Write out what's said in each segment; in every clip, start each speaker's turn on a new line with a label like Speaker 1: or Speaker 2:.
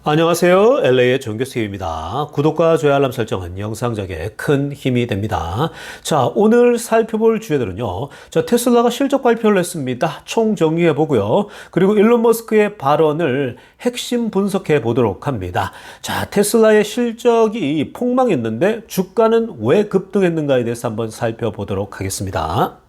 Speaker 1: 안녕하세요. LA의 정교수입니다. 구독과 좋아요 알람 설정은 영상 제작에 큰 힘이 됩니다. 자, 오늘 살펴볼 주제들은요. 테슬라가 실적 발표를 했습니다. 총 정리해 보고요. 그리고 일론 머스크의 발언을 핵심 분석해 보도록 합니다. 자, 테슬라의 실적이 폭망했는데 주가는 왜 급등했는가에 대해서 한번 살펴보도록 하겠습니다.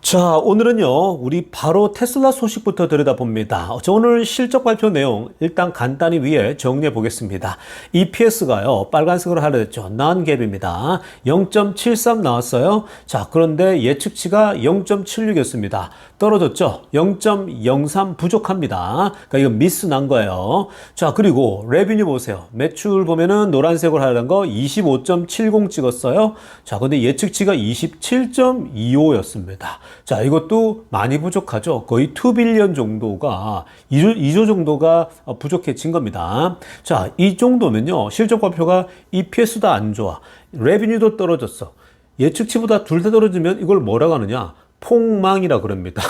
Speaker 1: 자, 오늘은요, 우리 바로 테슬라 소식부터 들여다봅니다. 오늘 실적 발표 내용 일단 간단히 위에 정리해 보겠습니다. EPS가요, 빨간색으로 하려했죠. non-GAAP입니다. 0.73 나왔어요. 자, 그런데 예측치가 0.76이었습니다. 떨어졌죠? 0.03 부족합니다. 그러니까 이거 미스 난 거예요. 자, 그리고 레비뉴 보세요. 매출 보면은 노란색으로 하려는 거 25.70 찍었어요. 자, 근데 예측치가 27.25였습니다. 자, 이것도 많이 부족하죠. 거의 2빌리언 정도가 2조 정도가 부족해진 겁니다. 자, 이 정도면요. 실적 발표가 EPS도 안 좋아. 레비뉴도 떨어졌어. 예측치보다 둘 다 떨어지면 이걸 뭐라고 하느냐? 폭망이라 그럽니다.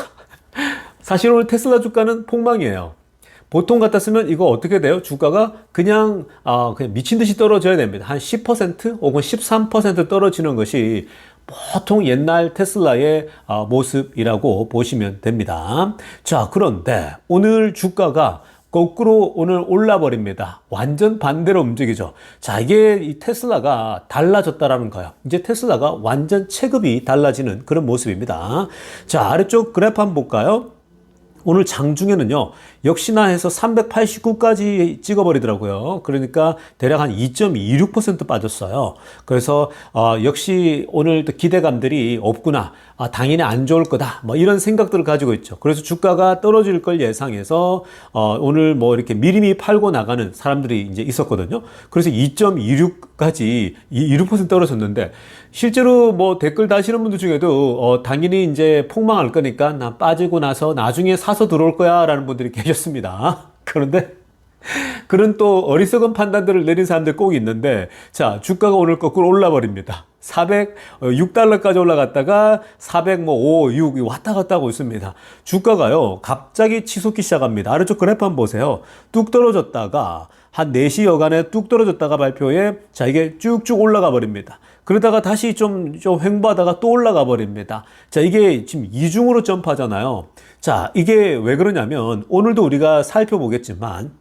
Speaker 1: 사실 오늘 테슬라 주가는 폭망이에요. 보통 같았으면 이거 어떻게 돼요? 주가가 그냥 미친 듯이 떨어져야 됩니다. 한 10% 혹은 13% 떨어지는 것이 보통 옛날 테슬라의 모습이라고 보시면 됩니다. 자, 그런데 오늘 주가가 거꾸로 오늘 올라버립니다. 완전 반대로 움직이죠. 자, 이게 이 테슬라가 달라졌다라는 거예요. 이제 테슬라가 완전 체급이 달라지는 그런 모습입니다. 자, 아래쪽 그래프 한번 볼까요? 오늘 장중에는요, 역시나 해서 389까지 찍어버리더라고요. 그러니까 대략 한 2.26% 빠졌어요. 그래서, 역시 오늘 또 기대감들이 없구나. 당연히 안 좋을 거다. 뭐 이런 생각들을 가지고 있죠. 그래서 주가가 떨어질 걸 예상해서, 오늘 뭐 이렇게 미리미리 팔고 나가는 사람들이 이제 있었거든요. 그래서 2.26까지 26% 떨어졌는데, 실제로 뭐 댓글 다시는 분들 중에도, 당연히 이제 폭망할 거니까 나 빠지고 나서 나중에 사서 들어올 거야 라는 분들이 계셨습니다. 그런데 그런 또 어리석은 판단들을 내린 사람들 꼭 있는데, 자, 주가가 오늘 거꾸로 올라버립니다. 406달러까지 올라갔다가 405, 6 왔다 갔다 하고 있습니다. 주가가요, 갑자기 치솟기 시작합니다. 아래쪽 그래프 한번 보세요. 뚝 떨어졌다가 한 4시 여간에 뚝 떨어졌다가 발표에, 자, 이게 쭉쭉 올라가 버립니다. 그러다가 다시 좀 횡보하다가 또 올라가 버립니다. 자, 이게 지금 이중으로 점프하잖아요. 자, 이게 왜 그러냐면, 오늘도 우리가 살펴보겠지만,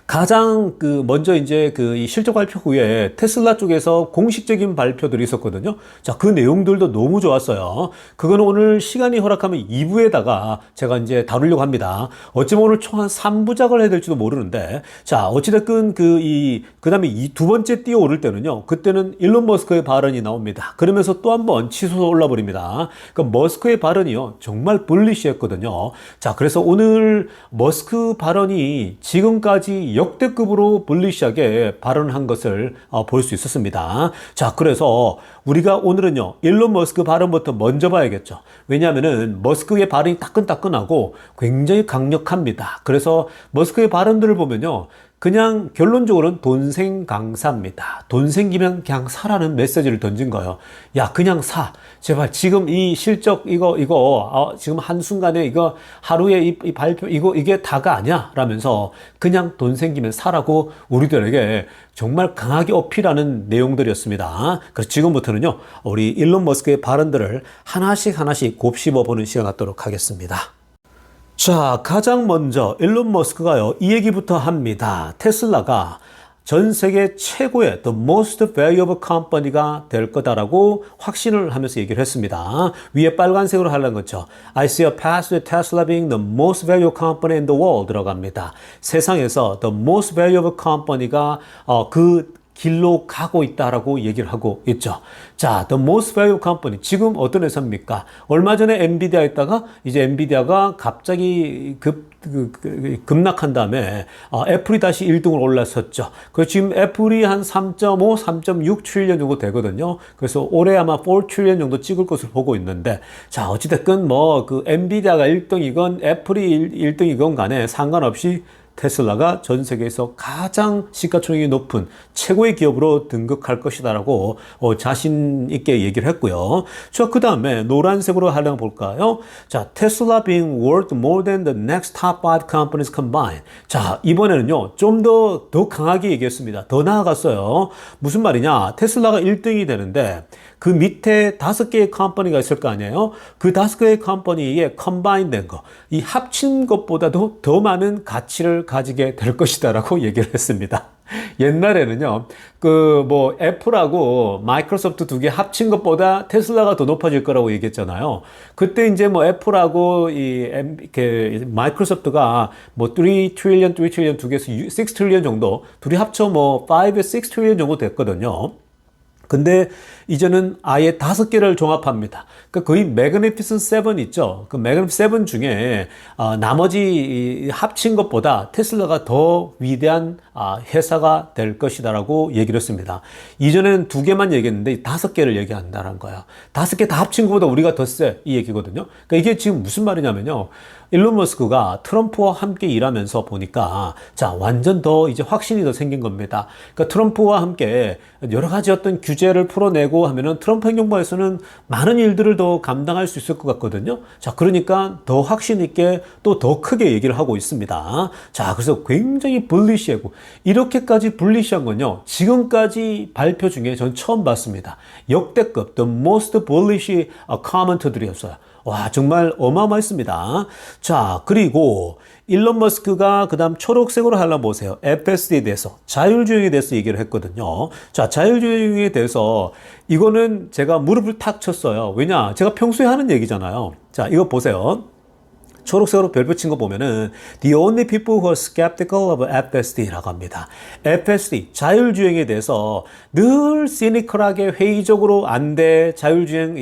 Speaker 1: 가장 먼저 이제 이 실적 발표 후에 테슬라 쪽에서 공식적인 발표들이 있었거든요. 자, 그 내용들도 너무 좋았어요. 그거는 오늘 시간이 허락하면 2부에다가 제가 이제 다루려고 합니다. 어쩌면 오늘 총 한 3부작을 해야 될지도 모르는데, 자, 어찌됐든 그 다음에 이 두 번째 뛰어 오를 때는요, 그때는 일론 머스크의 발언이 나옵니다. 그러면서 또 한 번 치솟아 올라버립니다. 그 머스크의 발언이요, 정말 불리시했거든요. 자, 그래서 오늘 머스크 발언이 지금까지 역대급으로 불리시하게 발언한 것을 볼 수 있었습니다. 자, 그래서 우리가 오늘은요, 일론 머스크 발언부터 먼저 봐야겠죠. 왜냐하면은 머스크의 발언이 따끈따끈하고 굉장히 강력합니다. 그래서 머스크의 발언들을 보면요, 그냥 결론적으로는 돈생 강사입니다. 돈 생기면 그냥 사라는 메시지를 던진 거예요. 야, 그냥 사. 제발 지금 이 실적 지금 한순간에 이거 하루에 이 발표 이게 다가 아니야. 라면서 그냥 돈 생기면 사라고 우리들에게 정말 강하게 어필하는 내용들이었습니다. 그래서 지금부터는요, 우리 일론 머스크의 발언들을 하나씩 곱씹어 보는 시간 갖도록 하겠습니다. 자, 가장 먼저 일론 머스크가요, 이 얘기부터 합니다. 테슬라가 전 세계 최고의 the most valuable company가 될 거다라고 확신을 하면서 얘기를 했습니다. 위에 빨간색으로 하려는 거죠. I see a path to Tesla being the most valuable company in the world 들어갑니다. 세상에서 the most valuable company가 그 길로 가고 있다라고 얘기를 하고 있죠. 자, the most valuable company. 지금 어떤 회사입니까? 얼마 전에 엔비디아 있다가 이제 엔비디아가 갑자기 급락한 다음에 애플이 다시 1등으로 올라섰죠. 그래서 지금 애플이 한 3.5, 3.6 트릴리언 정도 되거든요. 그래서 올해 아마 4 트릴리언 정도 찍을 것을 보고 있는데, 자, 어찌됐건 엔비디아가 1등이건 애플이 1등이건 간에 상관없이 테슬라가 전 세계에서 가장 시가총액이 높은 최고의 기업으로 등극할 것이다라고 자신 있게 얘기를 했고요. 자, 그 다음에 노란색으로 하려면 볼까요? 자, Tesla being worth more than the next top 5 companies combined. 자, 이번에는요, 좀 더 강하게 얘기했습니다. 더 나아갔어요. 무슨 말이냐? 테슬라가 1등이 되는데 그 밑에 5개의 컴퍼니가 있을 거 아니에요? 그 5개의 컴퍼니에 컴바인 된 거, 이 합친 것보다도 더 많은 가치를 가지게 될 것이다라고 얘기를 했습니다. 옛날에는요, 애플하고 마이크로소프트 두 개 합친 것보다 테슬라가 더 높아질 거라고 얘기했잖아요. 그때 이제 애플하고 마이크로소프트가 3 트릴리언 두 개에서 6 트릴리언 정도, 둘이 합쳐 5, 6 트릴리언 정도 됐거든요. 근데 이제는 아예 5개를 종합합니다. 그러니까 거의 매그니피센트 7 있죠. 그 매그니피센트 7 중에 나머지 합친 것보다 테슬라가 더 위대한 회사가 될 것이다라고 얘기를 했습니다. 이전에는 2개만 얘기했는데 5개를 얘기한다는 거예요. 5개 다 합친 것보다 우리가 더 세, 이 얘기거든요. 그러니까 이게 지금 무슨 말이냐면요. 일론 머스크가 트럼프와 함께 일하면서 보니까 자, 완전 더 이제 확신이 더 생긴 겁니다. 그러니까 트럼프와 함께 여러 가지 어떤 규제를 풀어내고 하면은 트럼프 행정부에서는 많은 일들을 더 감당할 수 있을 것 같거든요. 자, 그러니까 더 확신 있게 또 더 크게 얘기를 하고 있습니다. 자, 그래서 굉장히 불리시하고 이렇게까지 불리시한 건요, 지금까지 발표 중에 전 처음 봤습니다. 역대급 the most bullish comment들이었어요. 와, 정말 어마어마했습니다. 자, 그리고 일론 머스크가 그 다음 초록색으로 하려면 보세요. FSD에 대해서, 자율주행에 대해서 얘기를 했거든요. 자, 자율주행에 대해서 이거는 제가 무릎을 탁 쳤어요. 왜냐? 제가 평소에 하는 얘기잖아요. 자, 이거 보세요. 초록색으로 별표 친 거 보면은 The only people who are skeptical of FSD라고 합니다. FSD, 자율주행에 대해서 늘 시니컬하게 회의적으로 안 돼, 자율주행,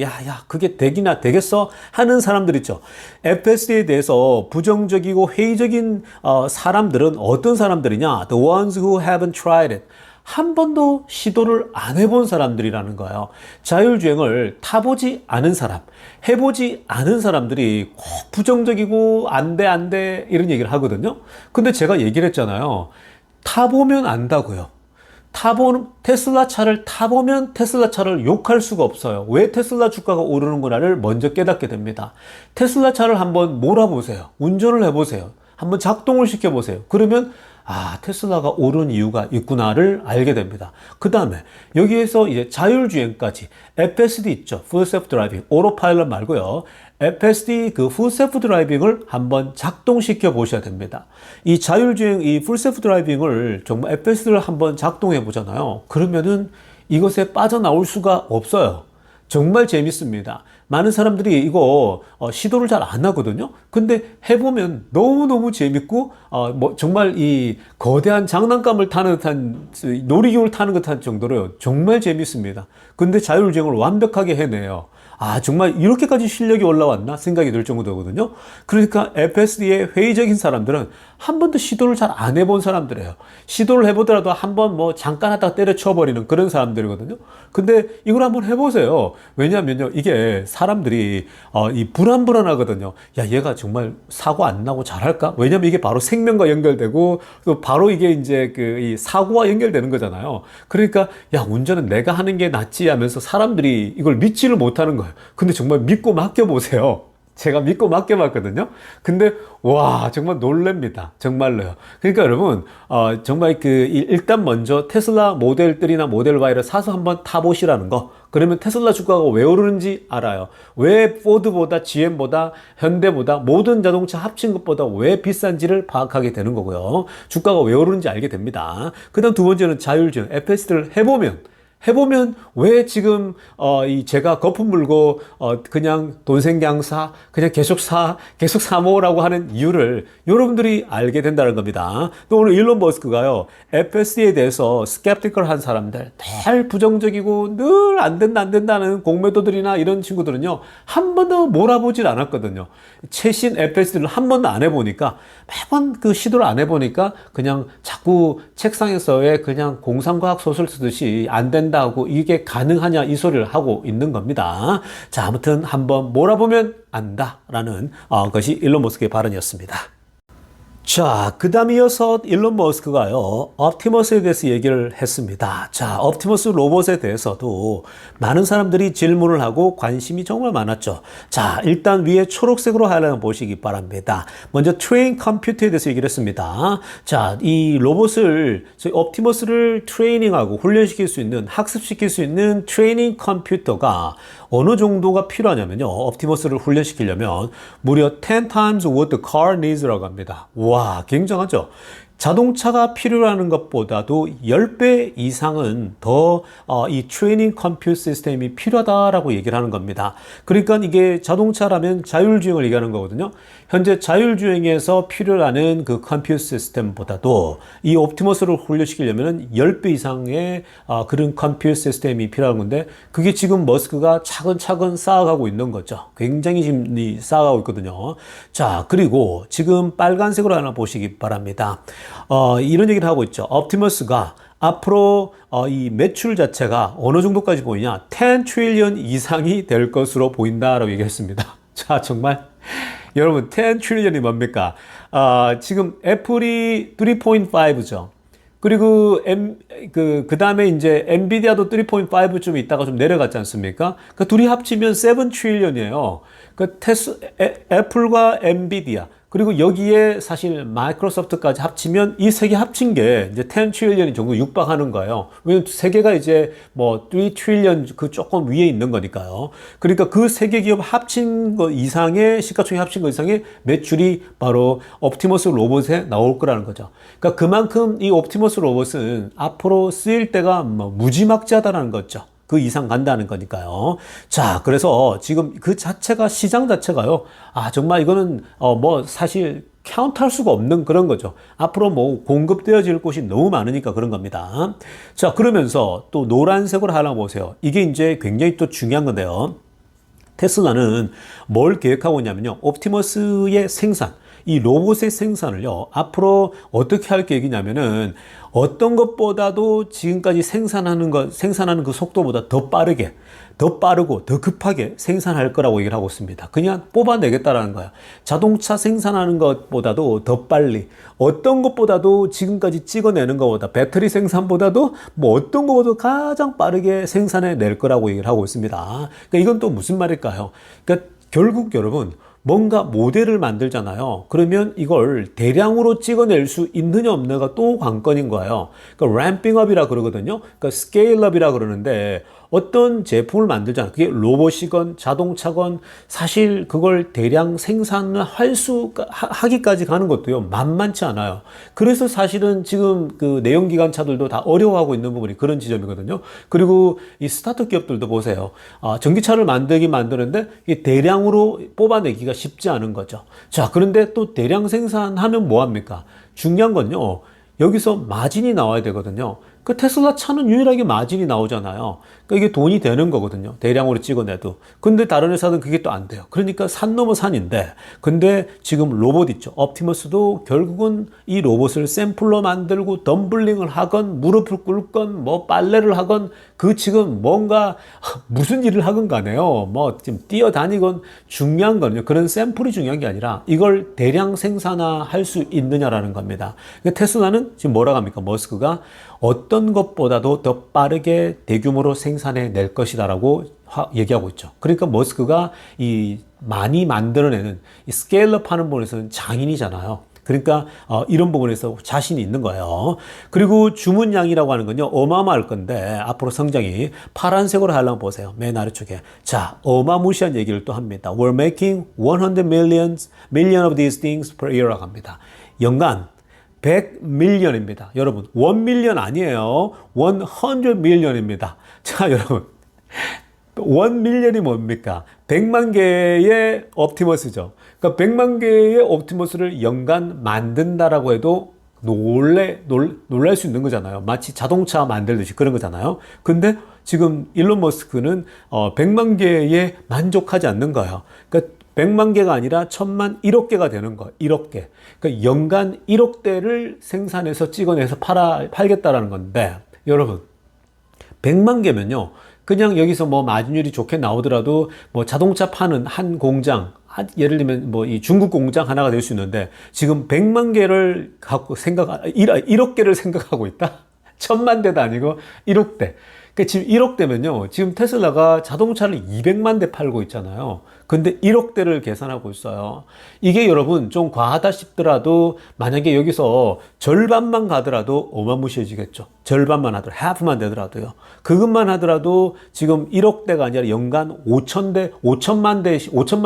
Speaker 1: 그게 되기나 되겠어? 하는 사람들 있죠. FSD에 대해서 부정적이고 회의적인 사람들은 어떤 사람들이냐? The ones who haven't tried it. 한 번도 시도를 안 해본 사람들이라는 거예요. 자율주행을 타보지 않은 사람, 해보지 않은 사람들이 꼭 부정적이고 안 돼 이런 얘기를 하거든요. 근데 제가 얘기를 했잖아요. 타보면 안다고요. 테슬라 차를 타보면 테슬라 차를 욕할 수가 없어요. 왜 테슬라 주가가 오르는구나를 먼저 깨닫게 됩니다. 테슬라 차를 한번 몰아보세요. 운전을 해보세요. 한번 작동을 시켜보세요. 그러면 테슬라가 오른 이유가 있구나를 알게 됩니다. 그 다음에 여기에서 이제 자율주행까지 FSD 있죠. Full Self Driving, 오토파일럿 말고요. FSD 그 Full Self Driving을 한번 작동시켜 보셔야 됩니다. 이 자율주행, 이 Full Self Driving을 정말 FSD를 한번 작동해 보잖아요. 그러면은 이것에 빠져나올 수가 없어요. 정말 재밌습니다. 많은 사람들이 이거 시도를 잘 안 하거든요. 근데 해보면 너무너무 재밌고 정말 이 거대한 장난감을 타는 듯한, 놀이기구를 타는 듯한 정도로 정말 재밌습니다. 근데 자율주행을 완벽하게 해내요. 정말 이렇게까지 실력이 올라왔나 생각이 들 정도거든요. 그러니까 FSD의 회의적인 사람들은 한 번도 시도를 잘 안 해본 사람들이에요. 시도를 해보더라도 한번 잠깐 하다가 때려쳐버리는 그런 사람들이거든요. 근데 이걸 한번 해보세요. 왜냐하면요, 이게 사람들이 이 불안하거든요. 얘가 정말 사고 안 나고 잘할까? 왜냐면 이게 바로 생명과 연결되고 또 바로 이게 이제 이 사고와 연결되는 거잖아요. 그러니까 운전은 내가 하는 게 낫지 하면서 사람들이 이걸 믿지를 못하는 거예요. 근데 정말 믿고 맡겨보세요. 제가 믿고 맡겨봤거든요. 근데 와, 정말 놀랍니다. 정말로요. 그러니까 여러분 정말 일단 먼저 테슬라 모델 3나 모델 Y를 사서 한번 타보시라는 거. 그러면 테슬라 주가가 왜 오르는지 알아요. 왜 포드보다 GM보다 현대보다 모든 자동차 합친 것보다 왜 비싼지를 파악하게 되는 거고요. 주가가 왜 오르는지 알게 됩니다. 그 다음 두 번째는 자율주행 FSD를 해보면 왜 지금 제가 거품 물고 그냥 돈 생gang 그냥 계속 사 모으라고 하는 이유를 여러분들이 알게 된다는 겁니다. 또 오늘 일론 머스크가요, FSD에 대해서 스캡티컬한 사람들, 늘 부정적이고 늘 안 된다는 공매도들이나 이런 친구들은요, 한 번도 몰아보질 않았거든요. 최신 FSD를 한 번도 안 해보니까, 매번 그 시도를 안 해보니까 그냥 자꾸 책상에서의 그냥 공상과학 소설 쓰듯이 안 된다고, 이게 가능하냐 이 소리를 하고 있는 겁니다. 자, 아무튼 한번 몰아보면 안다라는 것이 일론 머스크의 발언이었습니다. 자, 그 다음 이어서 일론 머스크가요, 옵티머스에 대해서 얘기를 했습니다. 자, 옵티머스 로봇에 대해서도 많은 사람들이 질문을 하고 관심이 정말 많았죠. 자, 일단 위에 초록색으로 하이라이트 보시기 바랍니다. 먼저 트레인 컴퓨터에 대해서 얘기를 했습니다. 자, 이 로봇을, 저희 옵티머스를 트레이닝하고 훈련시킬 수 있는, 학습시킬 수 있는 트레이닝 컴퓨터가 어느 정도가 필요하냐면요, 옵티머스를 훈련시키려면 무려 10 times what the car needs라고 합니다. 와, 굉장하죠? 자동차가 필요로 것보다도 10배 이상은 더 이 트레이닝 컴퓨터 시스템이 필요하다라고 얘기를 하는 겁니다. 그러니까 이게 자동차라면 자율주행을 얘기하는 거거든요. 현재 자율주행에서 필요로 하는 그 컴퓨터 시스템보다도 이 옵티머스를 훈련시키려면 10배 이상의 그런 컴퓨터 시스템이 필요한 건데, 그게 지금 머스크가 차근차근 쌓아가고 있는 거죠. 굉장히 지금 쌓아가고 있거든요. 자, 그리고 지금 빨간색으로 하나 보시기 바랍니다. 이런 얘기를 하고 있죠. 옵티머스가 앞으로 이 매출 자체가 어느 정도까지 보이냐? 10 트릴리언 이상이 될 것으로 보인다라고 얘기했습니다. 자, 정말 여러분 10 트릴리언이 뭡니까? 지금 애플이 3.5죠. 그리고 그 다음에 이제 엔비디아도 3.5 좀 있다가 좀 내려갔지 않습니까? 그 둘이 합치면 7 트릴리언이에요. 그 애플과 엔비디아, 그리고 여기에 사실 마이크로소프트까지 합치면 이 세 개 합친 게 이제 10 트릴리언이 정도 육박하는 거예요. 왜냐면 세 개가 이제 뭐 3 트릴리언 그 조금 위에 있는 거니까요. 그러니까 그 세 개 기업 합친 거 이상의, 시가총액 합친 거 이상의 매출이 바로 옵티머스 로봇에 나올 거라는 거죠. 그러니까 그만큼 이 옵티머스 로봇은 앞으로 쓰일 때가 뭐 무지막지하다는 거죠. 그 이상 간다는 거니까요. 자, 그래서 지금 그 자체가, 시장 자체가요, 정말 이거는 뭐 사실 카운트할 수가 없는 그런 거죠. 앞으로 뭐 공급되어질 곳이 너무 많으니까 그런 겁니다. 자, 그러면서 또 노란색으로 하나 보세요. 이게 이제 굉장히 또 중요한 건데요. 테슬라는 뭘 계획하고 있냐면요, 옵티머스의 생산, 이 로봇의 생산을요, 앞으로 어떻게 할 계획이냐면은 어떤 것보다도 지금까지 생산하는 그 속도보다 더 빠르게, 더 빠르고 더 급하게 생산할 거라고 얘기를 하고 있습니다. 그냥 뽑아내겠다라는 거야. 자동차 생산하는 것보다도 더 빨리, 어떤 것보다도 지금까지 찍어내는 것보다, 배터리 생산보다도 뭐 어떤 것보다도 가장 빠르게 생산해 낼 거라고 얘기를 하고 있습니다. 그러니까 이건 또 무슨 말일까요? 그러니까 결국 여러분, 뭔가 모델을 만들잖아요. 그러면 이걸 대량으로 찍어낼 수 있느냐 없느냐가 또 관건인 거예요. 그러니까 램핑업이라 그러거든요. 그러니까 스케일업이라 그러는데, 어떤 제품을 만들잖아요. 그게 로봇이건 자동차건 사실 그걸 대량 생산을 하기까지 가는 것도요, 만만치 않아요. 그래서 사실은 지금 그 내연기관차들도 다 어려워하고 있는 부분이 그런 지점이거든요. 그리고 이 스타트업 기업들도 보세요. 전기차를 만드는데 이 대량으로 뽑아내기가 쉽지 않은 거죠. 자, 그런데 또 대량 생산하면 뭐합니까? 중요한 건요, 여기서 마진이 나와야 되거든요. 그 테슬라 차는 유일하게 마진이 나오잖아요. 그러니까 이게 돈이 되는 거거든요. 대량으로 찍어내도. 근데 다른 회사는 그게 또 안 돼요. 그러니까 산 넘어 산인데, 근데 지금 로봇 있죠. 옵티머스도 결국은 이 로봇을 샘플로 만들고 덤블링을 하건 무릎을 꿇건 뭐 빨래를 하건, 그 지금 뭔가 무슨 일을 하건 가네요. 뭐 지금 뛰어다니건, 중요한 거는요, 그런 샘플이 중요한 게 아니라 이걸 대량 생산화할 수 있느냐라는 겁니다. 그러니까 테슬라는 지금 뭐라고 합니까? 머스크가 어떤 것보다도 더 빠르게 대규모로 생산해 낼 것이다라고 얘기하고 있죠. 그러니까 머스크가 이 많이 만들어내는 이 스케일업 하는 부분에서는 장인이잖아요. 그러니까 이런 부분에서 자신이 있는 거예요. 그리고 주문량이라고 하는 건요, 어마어마할 건데 앞으로 성장이, 파란색으로 하려면 보세요. 맨 아래쪽에. 자, 어마무시한 얘기를 또 합니다. We're making 100 million of these things per year라고 합니다. 연간 100밀리언입니다. 여러분, 1밀리언 아니에요. 100 밀리언입니다. 자, 여러분, 1밀리언이 뭡니까? 100만 개의 옵티머스죠. 그러니까 100만 개의 옵티머스를 연간 만든다라고 해도 놀랄 수 있는 거잖아요. 마치 자동차 만들듯이 그런 거잖아요. 근데 지금 일론 머스크는 100만 개에 만족하지 않는 거예요. 그러니까 100만 개가 아니라 1000만 1억 개가 되는 거예요. 1억 개. 그러니까 연간 1억 대를 생산해서 찍어내서 팔겠다라는 건데, 여러분, 100만 개면요, 그냥 여기서 뭐 마진율이 좋게 나오더라도 뭐 자동차 파는 한 공장, 예를 들면 뭐 이 중국 공장 하나가 될 수 있는데 지금 100만 개를 갖고 1억 개를 생각하고 있다? 1000만 대도 아니고 1억 대. 그러니까 지금 1억 대면요. 지금 테슬라가 자동차를 200만 대 팔고 있잖아요. 근데 1억 대를 계산하고 있어요. 이게 여러분 좀 과하다 싶더라도 만약에 여기서 절반만 가더라도 어마무시해지겠죠. 절반만 하더라도, half만 되더라도요. 그것만 하더라도 지금 1억 대가 아니라 연간 5천만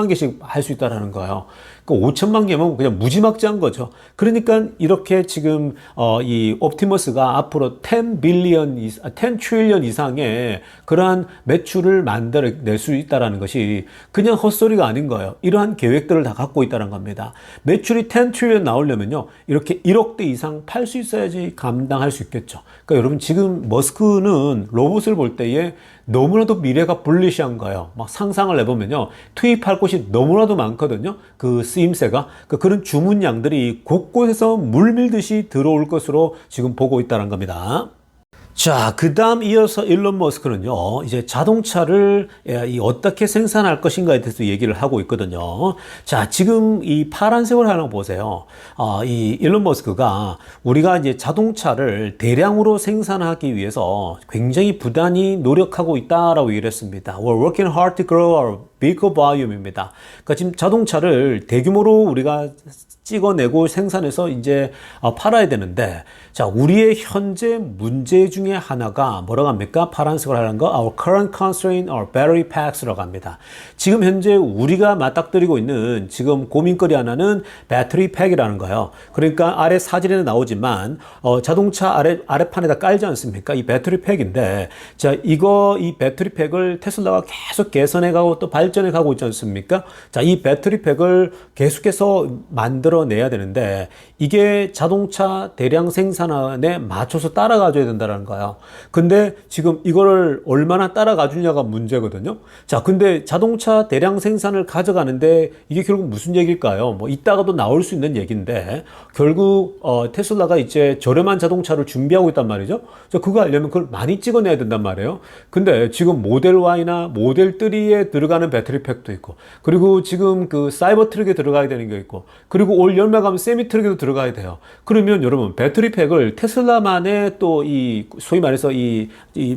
Speaker 1: 개씩 할 수 있다라는 거예요. 그 5천만 개면 그냥 무지막지한 거죠. 그러니까 이렇게 지금 이 옵티머스가 앞으로 10 트릴리언 이상의 그러한 매출을 만들어낼 수 있다는 것이 그냥 헛소리가 아닌 거예요. 이러한 계획들을 다 갖고 있다는 겁니다. 매출이 10 트릴리언 나오려면요. 이렇게 1억 대 이상 팔 수 있어야지 감당할 수 있겠죠. 그러니까 여러분 지금 머스크는 로봇을 볼 때에 너무나도 미래가 불리시한 거예요. 막 상상을 해보면요. 투입할 곳이 너무나도 많거든요. 그 쓰임새가. 그런 주문량들이 곳곳에서 물밀듯이 들어올 것으로 지금 보고 있다는 겁니다. 자, 그 다음 이어서 일론 머스크는요, 이제 자동차를 어떻게 생산할 것인가에 대해서 얘기를 하고 있거든요. 자, 지금 이 파란색으로 하는 거 보세요. 이 일론 머스크가 우리가 이제 자동차를 대량으로 생산하기 위해서 굉장히 부단히 노력하고 있다라고 얘기를 했습니다. We're working hard to grow our vehicle volume입니다. 그러니까 지금 자동차를 대규모로 우리가 찍어내고 생산해서 이제 팔아야 되는데, 자, 우리의 현재 문제 중에 하나가 뭐라고 합니까? 파란색으로 하는 거, our current constraint or battery packs라고 합니다. 지금 현재 우리가 맞닥뜨리고 있는 지금 고민거리 하나는 배터리 팩이라는 거예요. 그러니까 아래 사진에 나오지만 자동차 아래판에다 깔지 않습니까? 이 배터리 팩인데, 자, 이 배터리 팩을 테슬라가 계속 개선해가고 또 발전해가고 있지 않습니까? 자, 이 배터리 팩을 계속해서 만들어내야 되는데 이게 자동차 대량 생산에 맞춰서 따라가줘야 된다는 거예요. 근데 지금 이거를 얼마나 따라가 주냐가 문제거든요. 자, 근데 자동차 대량 생산을 가져가는데 이게 결국 무슨 얘기일까요? 뭐 이따가도 나올 수 있는 얘기인데 결국 테슬라가 이제 저렴한 자동차를 준비하고 있단 말이죠. 그거 하려면 그걸 많이 찍어내야 된단 말이에요. 근데 지금 모델 Y나 모델 3에 들어가는 배터리 팩도 있고, 그리고 지금 그 사이버 트럭에 들어가야 되는 게 있고, 그리고 올 열매 가면 세미 트럭에도 들어가야 돼요. 그러면 여러분 배터리 팩을 테슬라만의 또 이 소위 말해서 이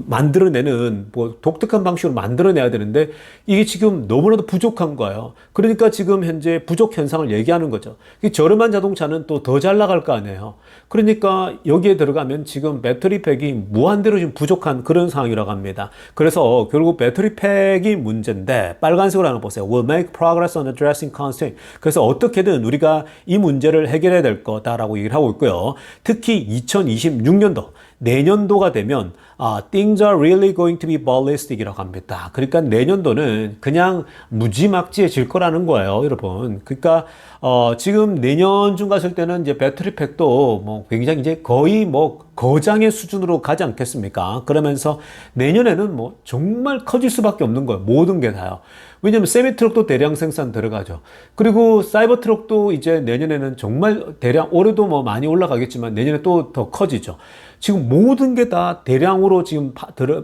Speaker 1: 만들어내는 뭐 독특한 방식으로 만들어내야 되는데 이게 지금 너무나도 부족한 거예요. 그러니까 지금 현재 부족 현상을 얘기하는 거죠. 저렴한 자동차는 또 더 잘 나갈 거 아니에요. 그러니까 여기에 들어가면 지금 배터리 팩이 무한대로 지금 부족한 그런 상황이라고 합니다. 그래서 결국 배터리 팩이 문제인데 빨간색으로 하나 보세요. We'll make progress on addressing constraint. 그래서 어떻게든 우리가 이 문제를 해결해야 될 거다라고 얘기를 하고 있고요. 특히 2026년도 내년도가 되면 things are really going to be ballistic이라고 합니다. 그러니까 내년도는 그냥 무지막지해질 거라는 거예요, 여러분. 그러니까 지금 내년쯤 갔을 때는 이제 배터리 팩도 뭐 굉장히 이제 거의 뭐 거장의 수준으로 가지 않겠습니까? 그러면서 내년에는 뭐 정말 커질 수밖에 없는 거예요. 모든 게 다요. 왜냐면 세미 트럭도 대량 생산 들어가죠. 그리고 사이버 트럭도 이제 내년에는 정말 대량, 올해도 뭐 많이 올라가겠지만 내년에 또 더 커지죠. 지금 모든 게 다 대량으로 지금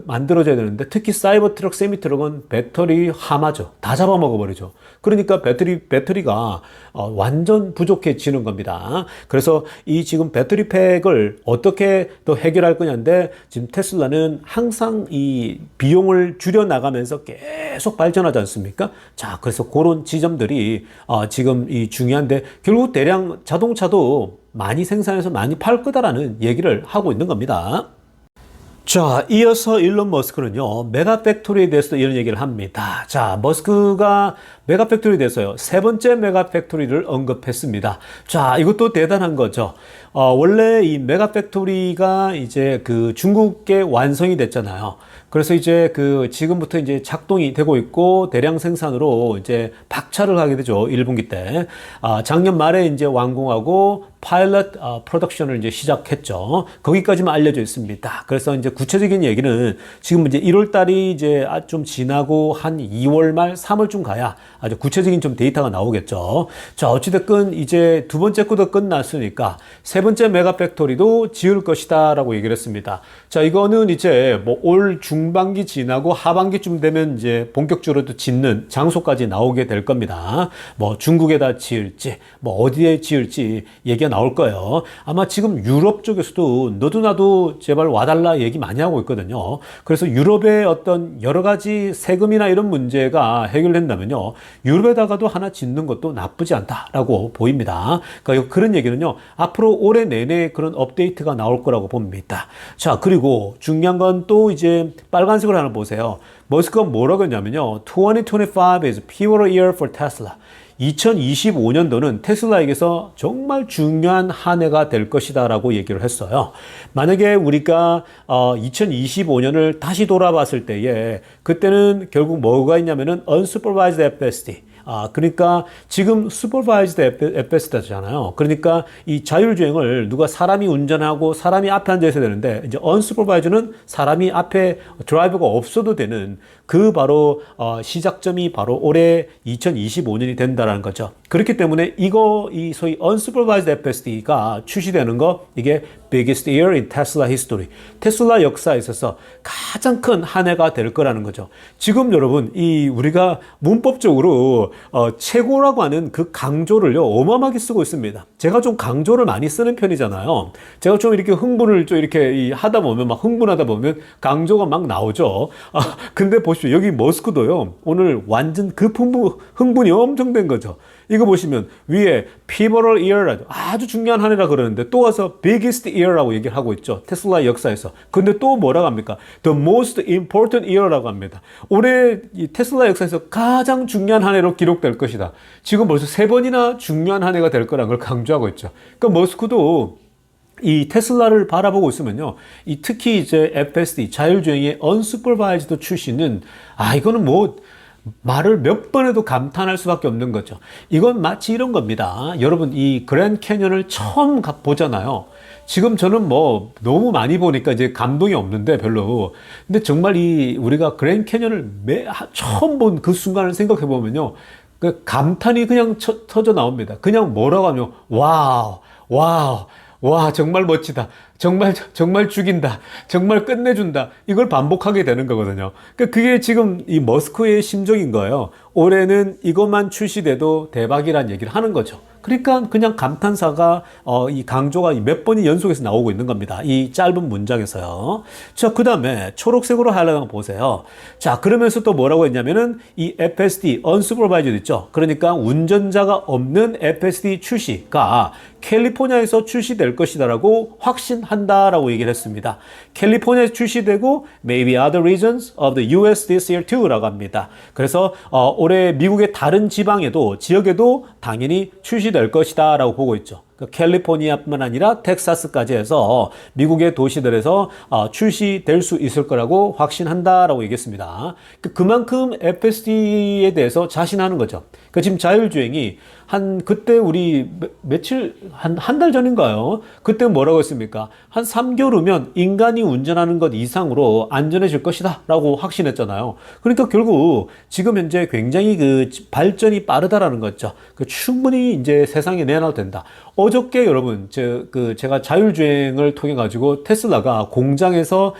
Speaker 1: 만들어져야 되는데 특히 사이버 트럭, 세미 트럭은 배터리 하마죠. 다 잡아먹어 버리죠. 그러니까 배터리가 완전 부족해지는 겁니다. 그래서 이 지금 배터리 팩을 어떻게 더 해결할 거냐인데 지금 테슬라는 항상 이 비용을 줄여 나가면서 계속 발전하지 않습니까? 자, 그래서 그런 지점들이 지금 이 중요한데 결국 대량 자동차도 많이 생산해서 많이 팔 거다라는 얘기를 하고 있는 겁니다. 자, 이어서 일론 머스크는요, 메가팩토리에 대해서 이런 얘기를 합니다. 자, 머스크가 메가팩토리에 대해서요, 세 번째 메가팩토리를 언급했습니다. 자, 이것도 대단한 거죠. 원래 이 메가팩토리가 이제 그 중국에 완성이 됐잖아요. 그래서 이제 지금부터 이제 작동이 되고 있고 대량 생산으로 이제 박차를 하게 되죠. 1분기 때. 작년 말에 이제 완공하고 파일럿 프로덕션을 이제 시작했죠. 거기까지만 알려져 있습니다. 그래서 이제 구체적인 얘기는 지금 이제 1월 달이 이제 좀 지나고 한 2월 말 3월쯤 가야 아주 구체적인 좀 데이터가 나오겠죠. 자, 어찌됐건 이제 두 번째 쿼터 끝났으니까 세 번째 메가팩토리도 지을 것이다라고 얘기를 했습니다. 자, 이거는 이제 뭐 올 중반기 지나고 하반기쯤 되면 이제 본격적으로 또 짓는 장소까지 나오게 될 겁니다. 뭐 중국에다 지을지 뭐 어디에 지을지 얘기가 나올 거예요. 아마 지금 유럽 쪽에서도 너도 나도 제발 와달라 얘기 많이 하고 있거든요. 그래서 유럽의 어떤 여러 가지 세금이나 이런 문제가 해결된다면요, 유럽에다가도 하나 짓는 것도 나쁘지 않다라고 보입니다. 그러니까 그런 얘기는요, 앞으로 올해 내내 그런 업데이트가 나올 거라고 봅니다. 자, 그리고 중요한 건 또 이제 빨간색으로 하나 보세요. 머스크가 뭐라고 했냐면요, 2025 is pivotal year for Tesla. 2025년도는 테슬라에게서 정말 중요한 한 해가 될 것이다 라고 얘기를 했어요. 만약에 우리가 2025년을 다시 돌아봤을 때에 그때는 결국 뭐가 있냐면은 unsupervised FSD, 그러니까 지금 supervised FSD잖아요. 그러니까 이 자율주행을 누가 사람이 운전하고 사람이 앞에 앉아 있어야 되는데, 이제 unsupervised는 사람이 앞에 드라이버가 없어도 되는 그 바로 시작점이 바로 올해 2025년이 된다라는 거죠. 그렇기 때문에 이 소위 unsupervised FSD가 출시되는 거, 이게 biggest year in Tesla history. 테슬라 역사에 있어서 가장 큰 한 해가 될 거라는 거죠. 지금 여러분, 우리가 문법적으로 최고라고 하는 그 강조를요, 어마어마하게 쓰고 있습니다. 제가 좀 강조를 많이 쓰는 편이잖아요. 제가 좀 이렇게 흥분을 좀 이렇게 하다 보면, 막 흥분하다 보면 강조가 막 나오죠. 근데 보십시오. 여기 머스크도요, 오늘 완전 흥분이 엄청 된 거죠. 이거 보시면 위에 pivotal year, 아주 중요한 한 해라 그러는데 또 와서 biggest year라고 얘기를 하고 있죠. 테슬라 역사에서. 근데 또 뭐라고 합니까? The most important year라고 합니다. 올해 이 테슬라 역사에서 가장 중요한 한 해로 기록될 것이다. 지금 벌써 3번이나 중요한 한 해가 될 거라는 걸 강조하고 있죠. 그러니까 머스크도 이 테슬라를 바라보고 있으면요, 특히 이제 FSD 자율주행의 unsupervised 출시는 이거는 뭐 말을 몇 번 해도 감탄할 수밖에 없는 거죠. 이건 마치 이런 겁니다. 여러분, 이 그랜드 캐년을 처음 보잖아요. 지금 저는 뭐 너무 많이 보니까 이제 감동이 없는데 별로. 근데 정말 우리가 그랜드 캐년을 처음 본 그 순간을 생각해 보면요, 그 감탄이 그냥 터져 나옵니다. 그냥 뭐라고 하면 와우, 와우, 와, 정말 멋지다. 정말 죽인다. 정말 끝내준다. 이걸 반복하게 되는 거거든요. 그게 지금 이 머스크의 심정인 거예요. 올해는 이것만 출시돼도 대박이란 얘기를 하는 거죠. 그러니까 그냥 감탄사가 이 강조가 몇 번이 연속해서 나오고 있는 겁니다. 이 짧은 문장에서요. 자, 그 다음에 초록색으로 하이라이트 보세요. 자, 그러면서 또 뭐라고 했냐면은 이 FSD unsupervised 있죠. 그러니까 운전자가 없는 FSD 출시가 캘리포니아에서 출시될 것이다라고 확신한다라고 얘기를 했습니다. 캘리포니아에서 출시되고 maybe other regions of the US this year too라고 합니다. 그래서 올해 미국의 다른 지역에도 당연히 출시될 것이다라고 보고 있죠. 캘리포니아뿐만 아니라 텍사스까지 해서 미국의 도시들에서 출시될 수 있을 거라고 확신한다라고 얘기했습니다. 그만큼 FSD에 대해서 자신하는 거죠. 그러니까 지금 자율주행이 그때 우리 한 달 전인가요? 그때 뭐라고 했습니까? 한 3개월 후면 인간이 운전하는 것 이상으로 안전해질 것이다 라고 확신했잖아요. 그러니까 결국 지금 현재 굉장히 그 발전이 빠르다라는 거죠. 충분히 이제 세상에 내놔도 된다. 어저께 여러분, 제가 자율주행을 통해 가지고 테슬라가 공장에서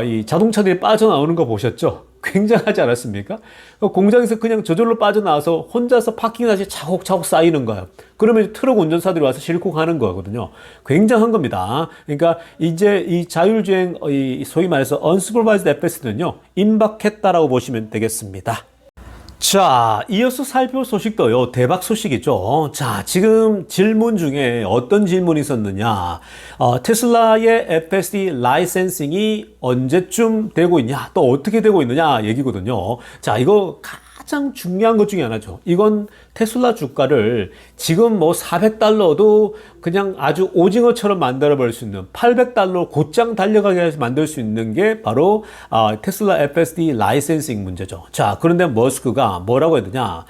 Speaker 1: 이 자동차들이 빠져나오는 거 보셨죠? 굉장하지 않았습니까? 공장에서 그냥 저절로 빠져나와서 혼자서 파킹plat이 차곡차곡 쌓이는 거예요. 그러면 트럭 운전사들이 와서 싣고 가는 거거든요. 굉장한 겁니다. 그러니까 이제 이 자율주행, 소위 말해서 unsupervised FSD는요, 임박했다라고 보시면 되겠습니다. 자, 이어서 살펴볼 소식도요, 대박 소식이죠. 자, 지금 질문 중에 어떤 질문이 있었느냐. 테슬라의 FSD 라이센싱이 언제쯤 되고 있냐, 또 어떻게 되고 있느냐 얘기거든요. 자, 이거 가장 중요한 것 중에 하나죠. 이건 테슬라 주가를 지금 뭐 $400도 그냥 아주 오징어처럼 만들어버릴 수 있는, $800 곧장 달려가게 해서 만들 수 있는 게 바로 테슬라 FSD 라이센싱 문제죠. 자, 그런데 머스크가 뭐라고 했느냐.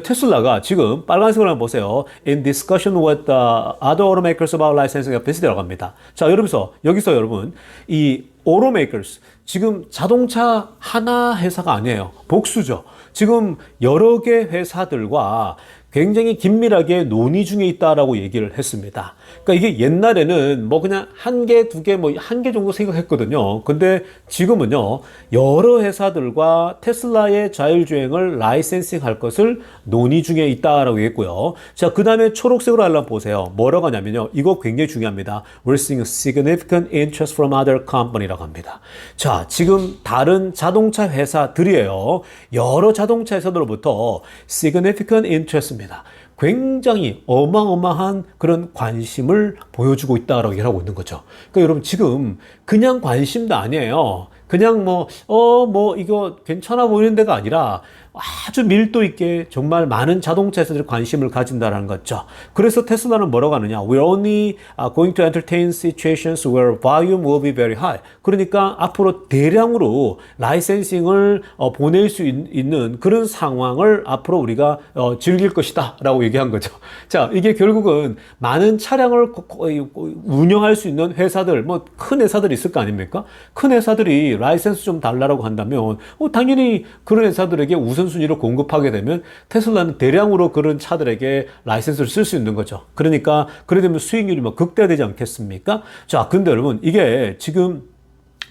Speaker 1: 테슬라가 지금 빨간색으로 한번 보세요. In discussion with the other automakers about licensing FSD라고 합니다. 자, 여기서 여러분, 이 automakers. 지금 자동차 하나 회사가 아니에요. 복수죠. 지금 여러 개 회사들과 굉장히 긴밀하게 논의 중에 있다라고 얘기를 했습니다. 그러니까 이게 옛날에는 뭐 그냥 한 개, 두 개, 뭐 한 개 정도 생각했거든요. 근데 지금은요, 여러 회사들과 테슬라의 자율주행을 라이센싱 할 것을 논의 중에 있다라고 했고요. 자, 그 다음에 초록색으로 한번 보세요. 뭐라고 하냐면요, 이거 굉장히 중요합니다. We're seeing significant interest from other company라고 합니다. 자, 지금 다른 자동차 회사들이에요. 여러 자동차 회사들로부터 significant interest 입니다. 굉장히 어마어마한 그런 관심을 보여주고 있다라고 얘기를 하고 있는 거죠. 그러니까 여러분 지금 그냥 관심도 아니에요. 그냥 이거 괜찮아 보이는 데가 아니라 아주 밀도 있게 정말 많은 자동차 회사들이 관심을 가진다는 거죠. 그래서 테슬라는 뭐라고 하느냐? We're only going to entertain situations where volume will be very high. 그러니까 앞으로 대량으로 라이센싱을 보낼 수 있는 그런 상황을 앞으로 우리가 즐길 것이다 라고 얘기한 거죠. 자, 이게 결국은 많은 차량을 운영할 수 있는 회사들, 뭐 큰 회사들이 있을 거 아닙니까? 큰 회사들이 라이센스 좀 달라고 한다면 당연히 그런 회사들에게 우선순위로 공급하게 되면 테슬라는 대량으로 그런 차들에게 라이센스를 쓸 수 있는 거죠. 그러니까 그래 되면 수익률이 뭐 극대화되지 않겠습니까? 자, 근데 여러분 이게 지금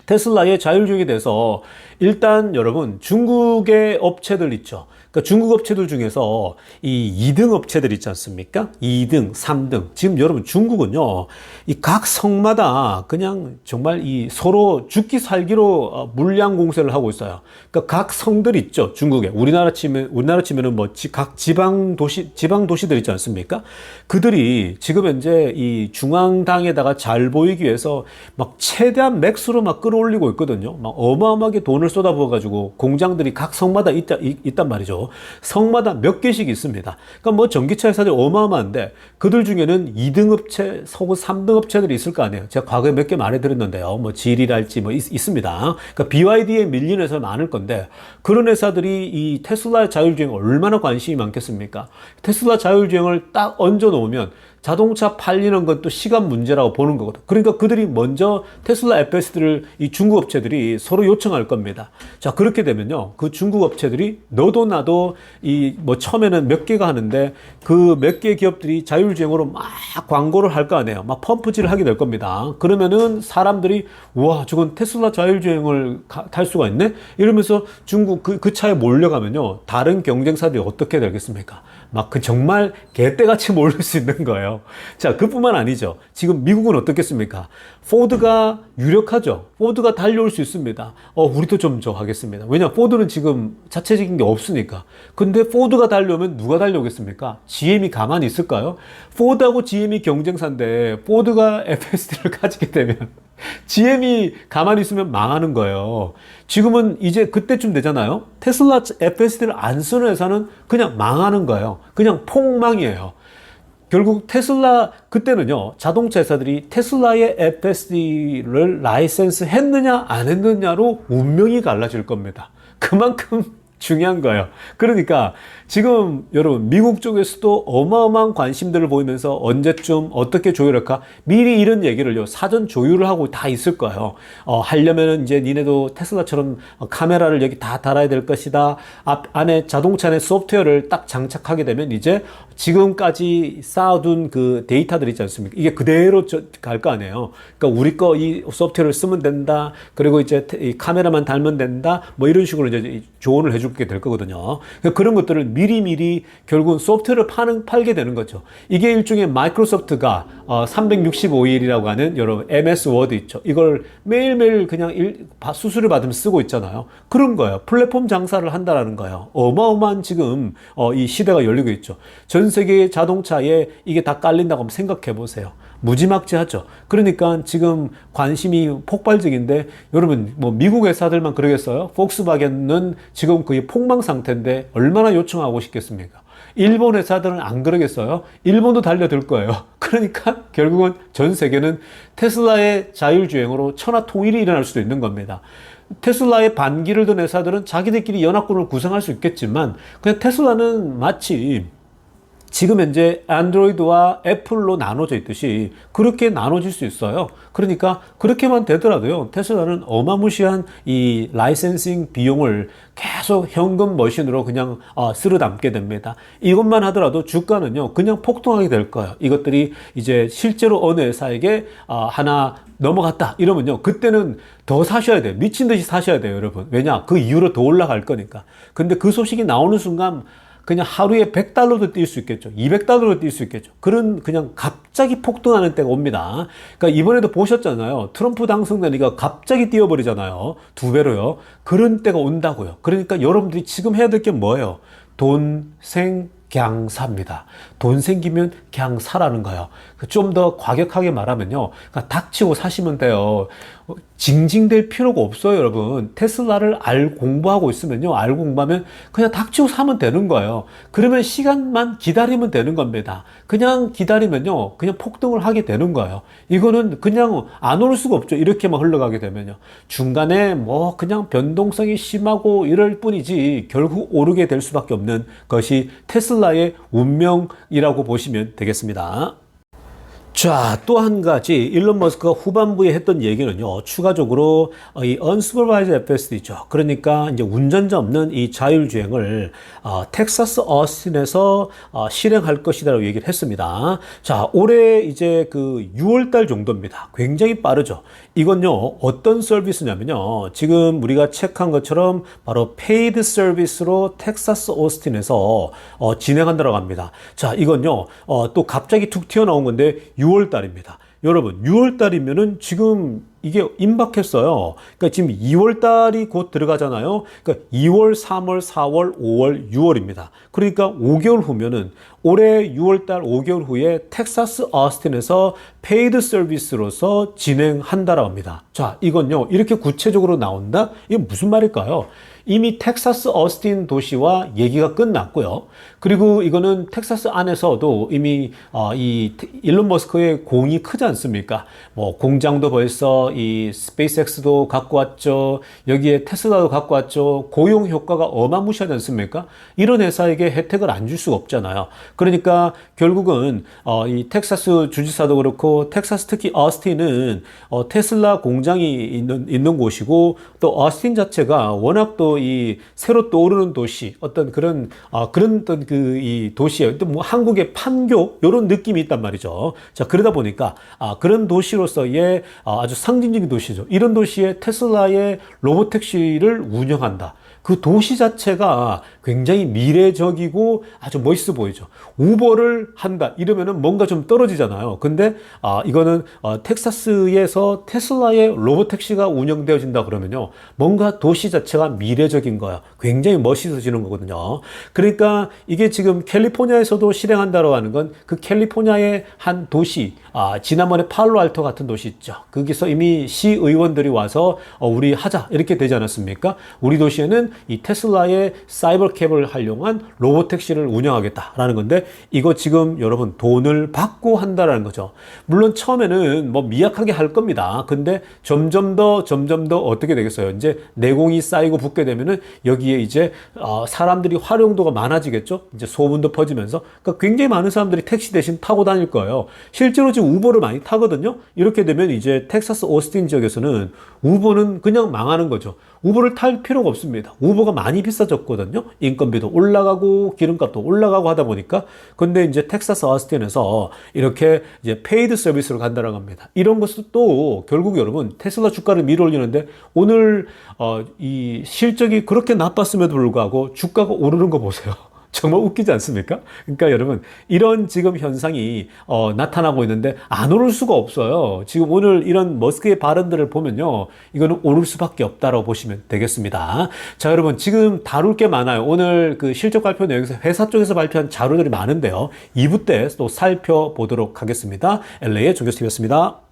Speaker 1: 테슬라의 자율주행에 대해서 일단 여러분 중국의 업체들 있죠. 그러니까 중국 업체들 중에서 이 2등 업체들 있지 않습니까? 2등, 3등. 지금 여러분 중국은요, 이 각 성마다 그냥 정말 이 서로 죽기 살기로 물량 공세를 하고 있어요. 그러니까 각 성들 있죠. 중국에. 우리나라 치면은 뭐 각 지방 도시들 있지 않습니까? 그들이 지금 현재 이 중앙당에다가 잘 보이기 위해서 막 최대한 맥스로 막 끌어올리고 있거든요. 막 어마어마하게 돈을 쏟아부어가지고 공장들이 각 성마다 있단 말이죠. 성마다 몇 개씩 있습니다. 그러니까 뭐 전기차 회사들이 어마어마한데 그들 중에는 2등 업체, 혹은 3등 업체들이 있을 거 아니에요. 제가 과거에 몇 개 말해드렸는데요. 뭐 질이랄지 뭐 있습니다. 그러니까 BYD에 밀리는 회사 많을 건데 그런 회사들이 이 테슬라 자율주행에 얼마나 관심이 많겠습니까? 테슬라 자율주행을 딱 얹어 놓으면 자동차 팔리는 건 또 시간 문제라고 보는 거거든. 그러니까 그들이 먼저 테슬라 FSD를 이 중국 업체들이 서로 요청할 겁니다. 자, 그렇게 되면요, 그 중국 업체들이 너도 나도 이 뭐 처음에는 몇 개가 하는데 그 몇 개 기업들이 자율주행으로 막 광고를 할 거 아니에요. 막 펌프질을 하게 될 겁니다. 그러면은 사람들이 와, 저건 테슬라 자율주행을 탈 수가 있네? 이러면서 중국 그 차에 몰려가면요, 다른 경쟁사들이 어떻게 되겠습니까? 막 정말 개떼같이 몰릴 수 있는 거예요. 자, 그뿐만 아니죠. 지금 미국은 어떻겠습니까? 포드가 유력하죠. 포드가 달려올 수 있습니다. 우리도 좀 하겠습니다. 왜냐, 포드는 지금 자체적인 게 없으니까. 근데 포드가 달려오면 누가 달려오겠습니까? GM이 가만히 있을까요? 포드하고 GM이 경쟁사인데 포드가 FSD를 가지게 되면 GM이 가만히 있으면 망하는 거예요. 지금은 이제 그때쯤 되잖아요. 테슬라 FSD를 안 쓰는 회사는 그냥 망하는 거예요. 그냥 폭망이에요. 결국 테슬라, 그때는요, 자동차 회사들이 테슬라의 FSD를 라이센스 했느냐 안 했느냐로 운명이 갈라질 겁니다. 그만큼 중요한 거예요. 그러니까 지금 여러분 미국 쪽에서도 어마어마한 관심들을 보이면서 언제쯤 어떻게 조율할까 미리 이런 얘기를요 사전 조율을 하고 다 있을 거예요. 하려면은 이제 니네도 테슬라처럼 카메라를 여기 다 달아야 될 것이다. 안에 자동차 안에 소프트웨어를 딱 장착하게 되면 이제 지금까지 쌓아둔 그 데이터들 있지 않습니까? 이게 그대로 갈 거 아니에요. 그러니까 우리 거 이 소프트웨어를 쓰면 된다. 그리고 이제 이 카메라만 달면 된다. 뭐 이런 식으로 이제 조언을 해주게 될 거거든요. 그러니까 그런 것들을 미리 결국은 소프트웨어를 팔게 되는 거죠. 이게 일종의 마이크로소프트가 365일이라고 하는 여러분 MS 워드 있죠. 이걸 매일매일 그냥 수수료 받으면 쓰고 있잖아요. 그런 거예요. 플랫폼 장사를 한다라는 거예요. 어마어마한 지금 이 시대가 열리고 있죠. 전 세계의 자동차에 이게 다 깔린다고 한번 생각해 보세요. 무지막지하죠. 그러니까 지금 관심이 폭발적인데 여러분 뭐 미국 회사들만 그러겠어요? 폭스바겐은 지금 거의 폭망 상태인데 얼마나 요청하고 싶겠습니까? 일본 회사들은 안 그러겠어요? 일본도 달려들 거예요. 그러니까 결국은 전 세계는 테슬라의 자율주행으로 천하통일이 일어날 수도 있는 겁니다. 테슬라의 반기를 든 회사들은 자기들끼리 연합군을 구성할 수 있겠지만 그냥 테슬라는 마치 지금 현재 안드로이드와 애플로 나눠져 있듯이 그렇게 나눠질 수 있어요. 그러니까 그렇게만 되더라도요, 테슬라는 어마무시한 이 라이센싱 비용을 계속 현금 머신으로 그냥 쓸어 담게 됩니다. 이것만 하더라도 주가는요 그냥 폭등하게 될 거예요. 이것들이 이제 실제로 어느 회사에게 하나 넘어갔다 이러면요, 그때는 더 사셔야 돼요. 미친 듯이 사셔야 돼요, 여러분. 왜냐? 그 이후로 더 올라갈 거니까. 근데 그 소식이 나오는 순간 그냥 하루에 $100도 뛸 수 있겠죠. $200도 뛸 수 있겠죠. 그런 그냥 갑자기 폭등하는 때가 옵니다. 그러니까 이번에도 보셨잖아요. 트럼프 당선되니까 갑자기 뛰어버리잖아요. 2배로요. 그런 때가 온다고요. 그러니까 여러분들이 지금 해야 될 게 뭐예요? 돈, 생, 그냥 삽니다. 돈 생기면 그냥 사라는 거예요. 좀 더 과격하게 말하면요, 그러니까 닥치고 사시면 돼요. 징징댈 필요가 없어요, 여러분. 테슬라를 공부하고 있으면요, 공부하면 그냥 닥치고 사면 되는 거예요. 그러면 시간만 기다리면 되는 겁니다. 그냥 기다리면요, 그냥 폭등을 하게 되는 거예요. 이거는 그냥 안 오를 수가 없죠. 이렇게만 흘러가게 되면요. 중간에 뭐 그냥 변동성이 심하고 이럴 뿐이지 결국 오르게 될 수밖에 없는 것이 테슬라의 운명이라고 보시면 되겠습니다. 자, 또 한 가지 일론 머스크가 후반부에 했던 얘기는요, 추가적으로 이 unsupervised FSD죠. 그러니까 이제 운전자 없는 이 자율주행을 텍사스 어스틴에서 실행할 것이다라고 얘기를 했습니다. 자, 올해 이제 그 6월 달 정도입니다. 굉장히 빠르죠. 이건요, 어떤 서비스냐면요, 지금 우리가 체크한 것처럼 바로 페이드 서비스로 텍사스 오스틴에서 진행한다고 합니다. 자, 이건요, 또 갑자기 툭 튀어나온 건데 6월 달입니다. 여러분, 6월 달이면은 지금 이게 임박했어요. 그러니까 지금 2월 달이 곧 들어가잖아요. 그러니까 2월, 3월, 4월, 5월, 6월입니다. 그러니까 5개월 후면은 올해 6월 달 5개월 후에 텍사스 어스틴에서 페이드 서비스로서 진행한다라고 합니다. 자, 이건요, 이렇게 구체적으로 나온다? 이게 무슨 말일까요? 이미 텍사스 어스틴 도시와 얘기가 끝났고요. 그리고 이거는 텍사스 안에서도 이미 이 일론 머스크의 공이 크지 않습니까? 뭐 공장도 벌써 이 스페이스X도 갖고 왔죠. 여기에 테슬라도 갖고 왔죠. 고용 효과가 어마무시하지 않습니까? 이런 회사에게 혜택을 안 줄 수가 없잖아요. 그러니까 결국은 이 텍사스 주지사도 그렇고 텍사스 특히 어스틴은 테슬라 공장이 있는 곳이고 또 어스틴 자체가 워낙 또 이 새로 떠오르는 도시 어떤 그런 어떤 그 이 도시에 또 뭐 한국의 판교 이런 느낌이 있단 말이죠. 자, 그러다 보니까 그런 도시로서의 아주 상징적인 도시죠. 이런 도시에 테슬라의 로보택시를 운영한다. 그 도시 자체가 굉장히 미래적이고 아주 멋있어 보이죠. 우버를 한다 이러면은 뭔가 좀 떨어지잖아요. 근데 이거는 텍사스에서 테슬라의 로보택시가 운영되어진다 그러면요, 뭔가 도시 자체가 미래적인 거야. 굉장히 멋있어지는 거거든요. 그러니까 이게 지금 캘리포니아에서도 실행한다고 하는 건 그 캘리포니아의 한 도시, 지난번에 팔로알토 같은 도시 있죠. 거기서 이미 시의원들이 와서 우리 하자 이렇게 되지 않았습니까? 우리 도시에는 이 테슬라의 사이버캡을 활용한 로보택시를 운영하겠다라는 건데, 이거 지금 여러분 돈을 받고 한다라는 거죠. 물론 처음에는 뭐 미약하게 할 겁니다. 근데 점점 더 어떻게 되겠어요? 이제 내공이 쌓이고 붙게 되면은 여기에 이제 사람들이 활용도가 많아지겠죠. 이제 소문도 퍼지면서, 그러니까 굉장히 많은 사람들이 택시 대신 타고 다닐 거예요. 실제로 지금 우버를 많이 타거든요. 이렇게 되면 이제 텍사스 오스틴 지역에서는 우버는 그냥 망하는 거죠. 우버를 탈 필요가 없습니다. 우버가 많이 비싸졌거든요. 인건비도 올라가고 기름값도 올라가고 하다 보니까. 근데 이제 텍사스 어스틴에서 이렇게 이제 페이드 서비스로 간다라고 합니다. 이런 것도 또 결국 여러분 테슬라 주가를 밀어올리는데, 오늘 이 실적이 그렇게 나빴음에도 불구하고 주가가 오르는 거 보세요. 정말 웃기지 않습니까? 그러니까 여러분, 이런 지금 현상이 나타나고 있는데 안 오를 수가 없어요. 지금 오늘 이런 머스크의 발언들을 보면요, 이거는 오를 수밖에 없다라고 보시면 되겠습니다. 자, 여러분, 지금 다룰 게 많아요. 오늘 그 실적 발표 내용에서 회사 쪽에서 발표한 자료들이 많은데요, 2부 때 또 살펴보도록 하겠습니다. LA의 종교스TV였습니다.